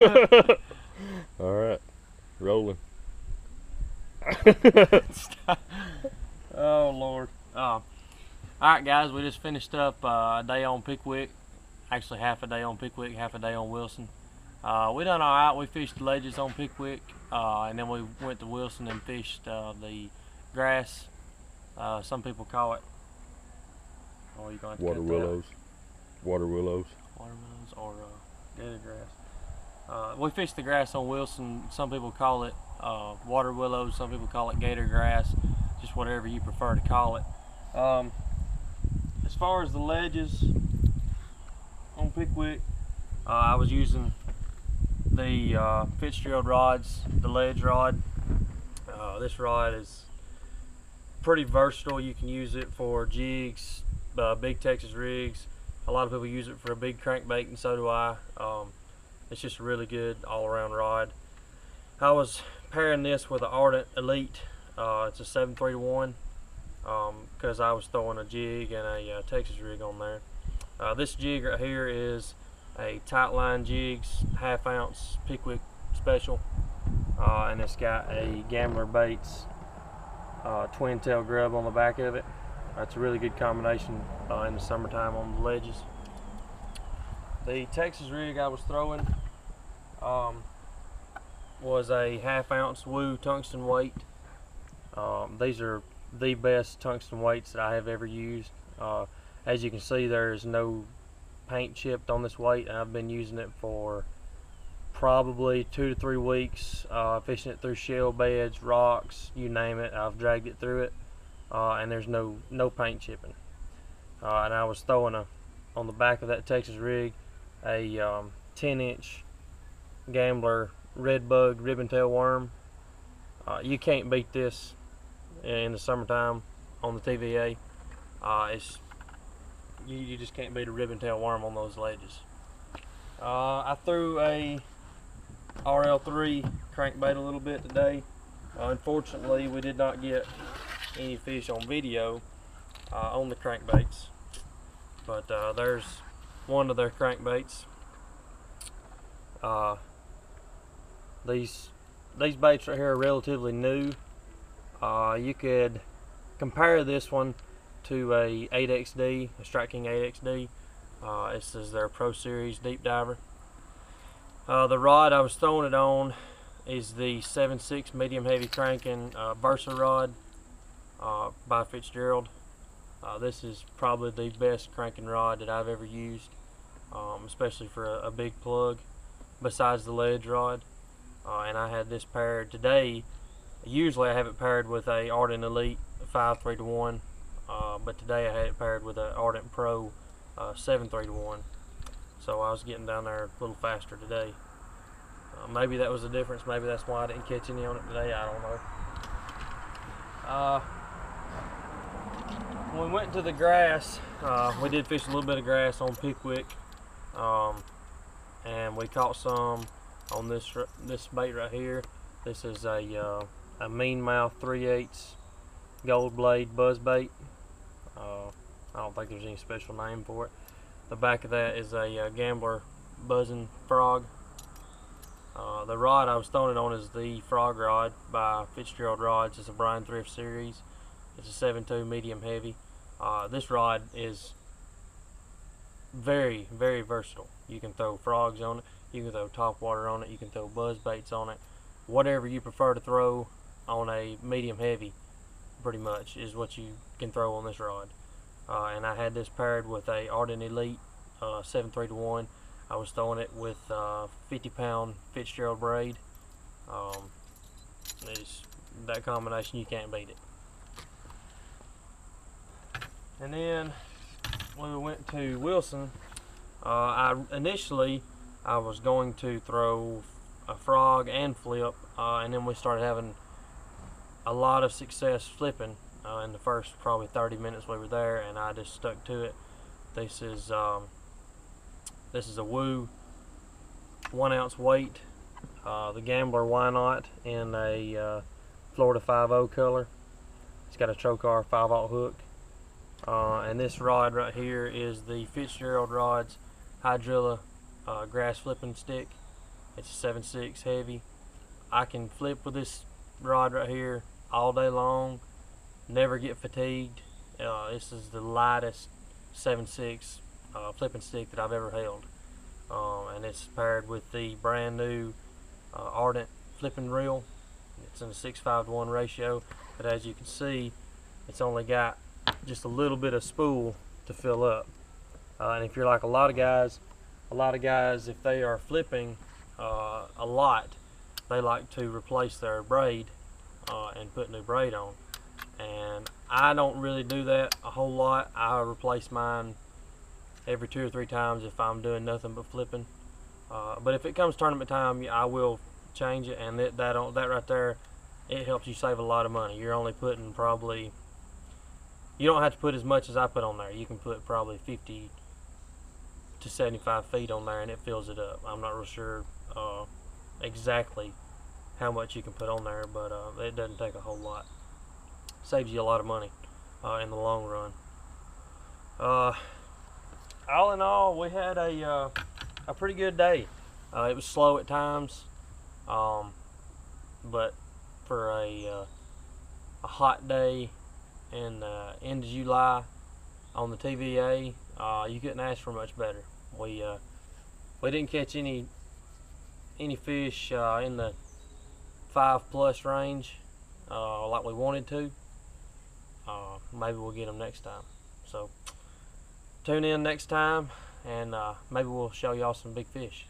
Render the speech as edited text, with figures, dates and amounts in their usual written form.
All right, rolling. Oh Lord. Alright guys, we just finished up a day on Pickwick. Actually half a day on Pickwick, half a day on Wilson. We done alright. We fished the ledges on Pickwick, and then we went to Wilson and fished the grass. Some people call it, oh, you're going to Water cut that out. willows. Water willows. Watermelons or gator grass. We fished the grass on Wilson. Some people call it water willows, some people call it gator grass, just whatever you prefer to call it. As far as the ledges on Pickwick, I was using the Fitzgerald rods, the ledge rod. This rod is pretty versatile. You can use it for jigs, big Texas rigs. A lot of people use it for a big crankbait, and so do I. It's just a really good all-around rod. I was pairing this with an Ardent Elite. It's a 7-3-1 because I was throwing a jig and a Texas rig on there. This jig right here is a Tightline Jigs half-ounce Pickwick Special, and it's got a Gambler Baits twin tail grub on the back of it. That's a really good combination in the summertime on the ledges. The Texas rig I was throwing was a half-ounce Woo tungsten weight. These are the best tungsten weights that I have ever used. As you can see, there's no paint chipped on this weight, and I've been using it for probably 2 to 3 weeks, fishing it through shell beds, rocks, you name it. I've dragged it through it, and there's no paint chipping. And I was throwing on the back of that Texas rig a 10-inch Gambler Redbug ribbon tail worm. You can't beat this in the summertime on the TVA. You just can't beat a ribbon tail worm on those ledges. I threw a RL3 crankbait a little bit today. Unfortunately, we did not get any fish on video on the crankbaits, but there's one of their crankbaits. These baits right here are relatively new. You could compare this one to a 8XD, a Strike King 8XD. This is their Pro Series Deep Diver. The rod I was throwing it on is the 7.6 medium heavy cranking Versa rod by Fitzgerald. This is probably the best cranking rod that I've ever used, especially for a big plug, besides the ledge rod. And I had this paired today. Usually I have it paired with a Ardent Elite 5-3-1, but today I had it paired with an Ardent Pro 7-3-1. So I was getting down there a little faster today. Maybe that was the difference. Maybe that's why I didn't catch any on it today. I don't know. When we went to the grass, we did fish a little bit of grass on Pickwick, and we caught some on this bait right here. This is a Mean Mouth 3/8 Gold Blade buzz bait. I don't think there's any special name for it. The back of that is a Gambler buzzing frog. The rod I was throwing it on is the Frog rod by Fitzgerald Rods. It's a Brian Thrift series. It's a 7.2 medium heavy. This rod is very, very versatile. You can throw frogs on it, you can throw topwater on it, you can throw buzz baits on it. Whatever you prefer to throw on a medium heavy, pretty much, is what you can throw on this rod. And I had this paired with a Ardent Elite 7-3-1. I was throwing it with 50-pound Fitzgerald braid. That combination, you can't beat it. And then when we went to Wilson, initially I was going to throw a frog and flip, and then we started having a lot of success flipping in the first probably 30 minutes we were there, and I just stuck to it. This is a Woo 1 ounce weight, the Gambler Why Not in a Florida 5.0 color. It's got a Trokar 5/0 hook. And this rod right here is the Fitzgerald Rods Hydrilla grass flipping stick. It's a 7.6 heavy. I can flip with this rod right here all day long, never get fatigued. This is the lightest 7.6 flipping stick that I've ever held, and it's paired with the brand new Ardent flipping reel. It's in a 6:5 to 1 ratio, but as you can see, it's only got just a little bit of spool to fill up. And if you're like a lot of guys, if they are flipping a lot, they like to replace their braid and put new braid on. And I don't really do that a whole lot. I replace mine every 2 or 3 times if I'm doing nothing but flipping. But if it comes tournament time, I will change it, and that right there, it helps you save a lot of money. You're only putting probably, you don't have to put as much as I put on there. You can put probably 50 to 75 feet on there and it fills it up. I'm not real sure exactly how much you can put on there, but it doesn't take a whole lot. Saves you a lot of money in the long run. All in all, we had a pretty good day. It was slow at times, but for a hot day in end of July on the TVA, you couldn't ask for much better. We didn't catch any fish in the 5+ range like we wanted to. Maybe we'll get them next time. So tune in next time, and maybe we'll show y'all some big fish.